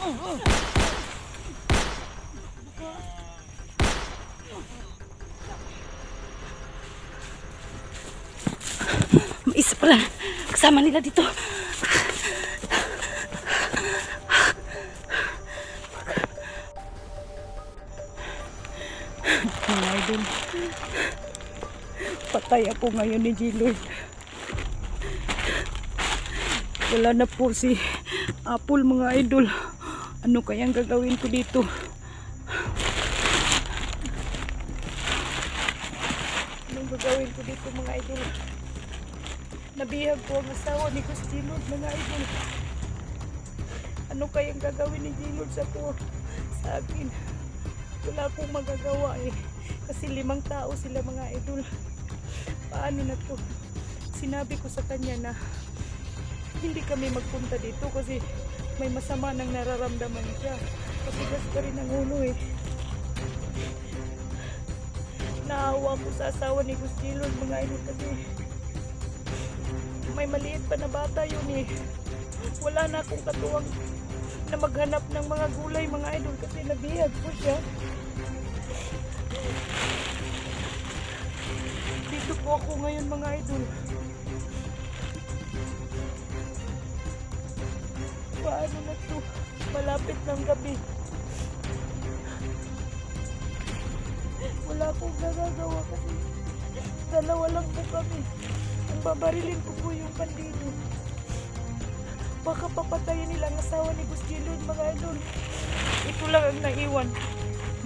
May isa pala kasama nila dito. Mga idol, patay ako ngayon ni G-Lord. Wala na po si Apple, mga idol. Ano kayang gagawin ko dito? Anong gagawin ko dito, mga idol? Nabihag ko ang asawa ni G-Lord, mga idol. Ano kayang gagawin ni G-Lord sa akin? Wala akong magagawa eh. Kasi 5 tao sila, mga idol. Paano na to? Sinabi ko sa kanya na hindi kami magpunta dito kasi may masama nang nararamdaman siya. Patigas pa rin ang ulo eh. Naawa ko sa asawa ni G-Lord, mga idol, kasi may maliit pa na bata yun eh. Wala na akong katuwang na maghanap ng mga gulay, mga idol, kasi nabihag ko siya. Dito po ako ngayon, mga idol. Paano na to? Malapit ng gabi. Wala akong nagagawa kasi 2 lang po kami. Ang babarilin ko po yung bandido. Baka papatayin nila ang asawa ni G-Lord, mga idol. Ito lang ang naiwan.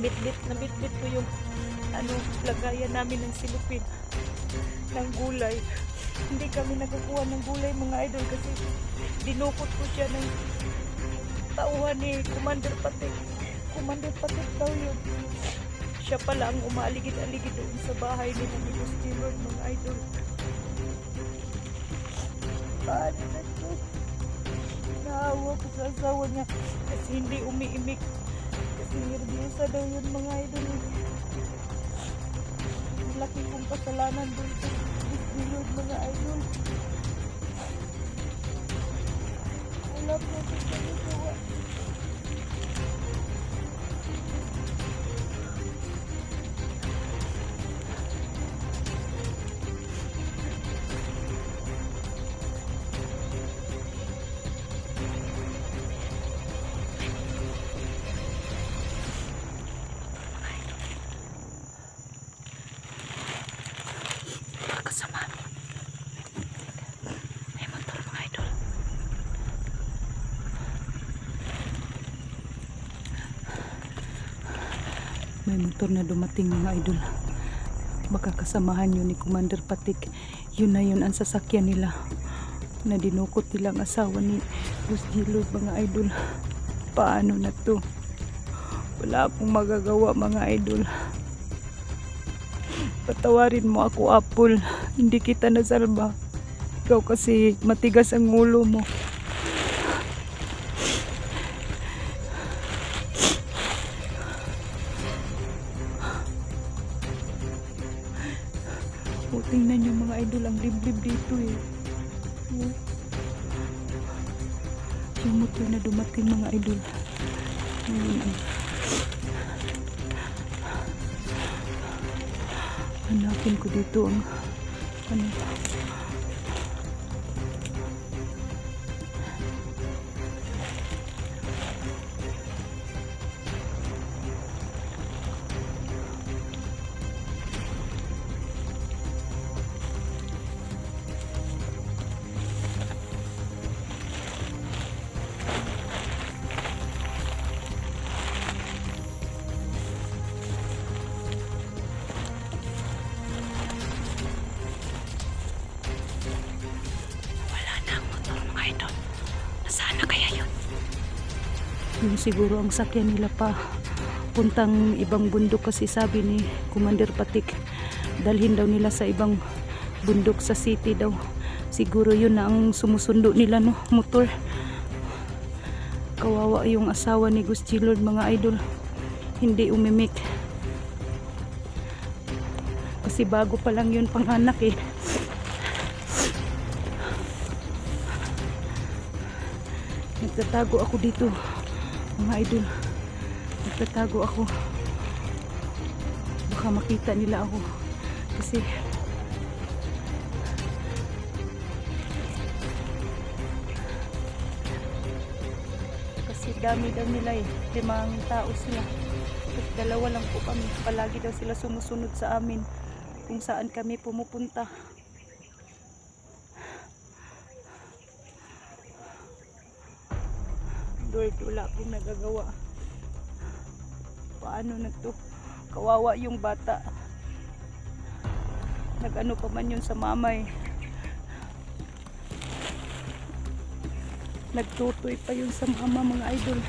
Bit-bit ko yung lagayan namin ng silupin ng gulay. Hindi kami nakakuha ng gulay, mga idol, kasi dinukot ko siya ng tauhan ni Commander Patik. Commander Patik daw yun. Siya pala ang umaaligid-aligid doon sa bahay ni G-Lord, mga idol. Paano na ito? Naawa ko sa asawa niya kasi hindi umiimik. Kasi nervyosa daw yun, mga idol. Laki kong kasalanan doon sa G-Lord, mga idol. Wala po sa ginagawa. Kasama. May motor, mga idol. May motor na dumating, mga idol. Baka kasamahan yun ni Commander Patik. Yun na yun ang sasakyan nila na dinukot nilang asawa ni G-Lord, mga idol. Paano na to? Wala akong magagawa, mga idol. Patawarin mo ako, Apple. Hindi kita nasalba. Ikaw kasi matigas ang ulo mo. O, tingnan nyo, mga idol, ang liblib dito eh. Yung motor na dumating, mga idol. Hanapin ko dito ang yun siguro ang sakyan nila pa puntang ibang bundok, kasi sabi ni Commander Patik dalhin daw nila sa ibang bundok sa city daw. Siguro yun na ang sumusundo nila, no, motor. Kawawa yung asawa ni G-Lord, mga idol. Hindi umimik kasi bago pa lang yun panganak eh. Nagtatago ako dito Mga idol, nagtatago ako. Baka makita nila ako. Kasi dami daw nila eh. 5 tao sila. At 2 lang po kami. Palagi daw sila sumusunod sa amin kung saan kami pumupunta. Lord, wala akong nagagawa. Paano na to? Kawawa yung bata. Nag-ano pa man yun sa mama eh. Nagtutoy pa yun sa mama, mga idol.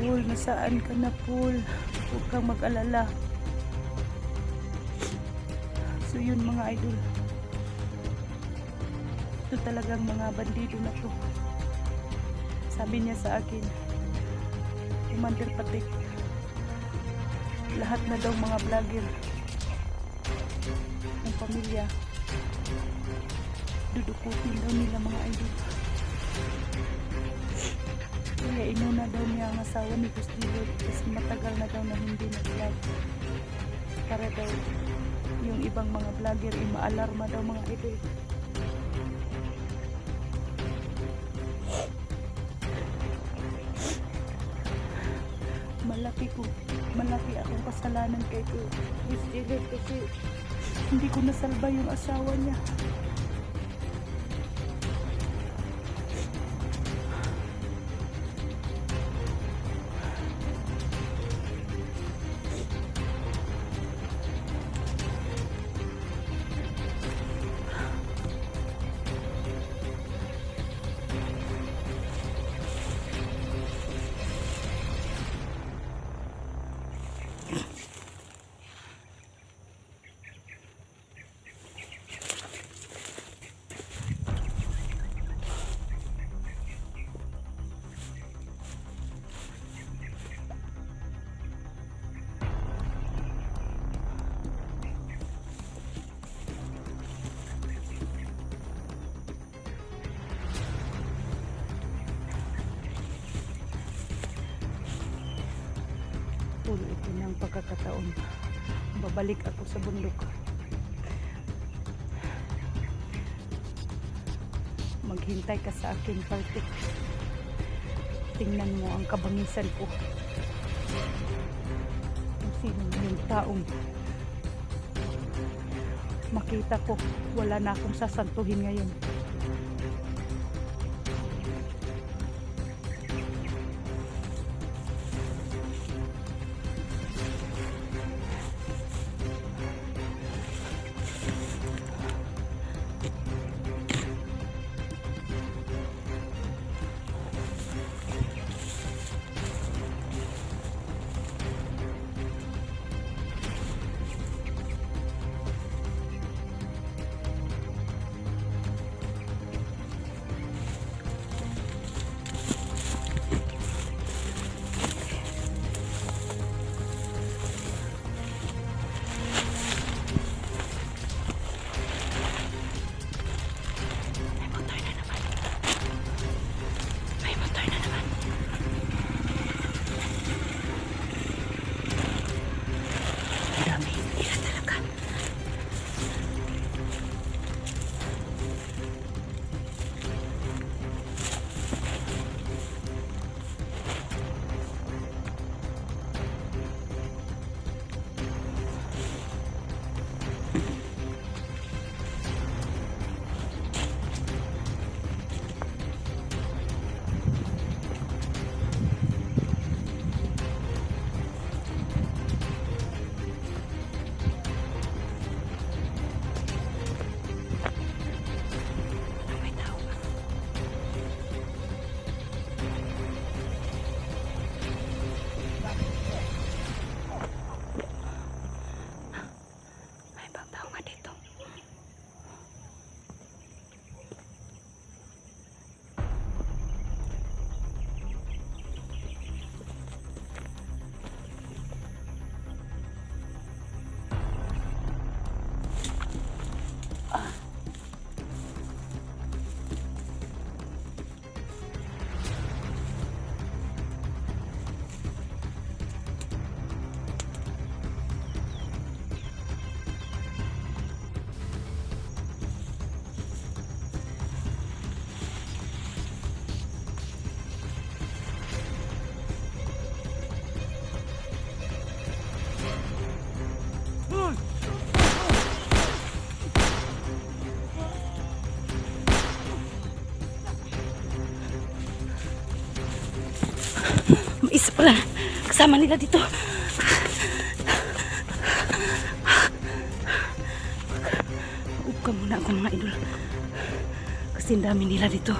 Paul, nasaan ka na, Paul? Huwag kang mag-alala. So yun, mga idol, ito talagang mga bandido na to. Sabi niya sa akin, Commander Patik, lahat na daw mga vlogger ng pamilya, dudukutin daw nila, mga idol. Kaya inuna daw niya ang asawa ni Gustilod kasi matagal na daw na hindi nag-vlog. Para daw yung ibang mga vlogger ay maalarma daw, mga idol. Malaki akong kasalanan kay Gustilod kasi hindi ko nasalba yung asawa niya. Ito ng pagkakataon, babalik ako sa bundok. Maghintay ka sa akin, Partik. Tingnan mo ang kabangisan ko. Kung sino yung taong makita ko, wala na akong sasantuhin ngayon. Wala. Kasama nila dito. Uka muna ako mga idol. Kasi ang dami nila dito.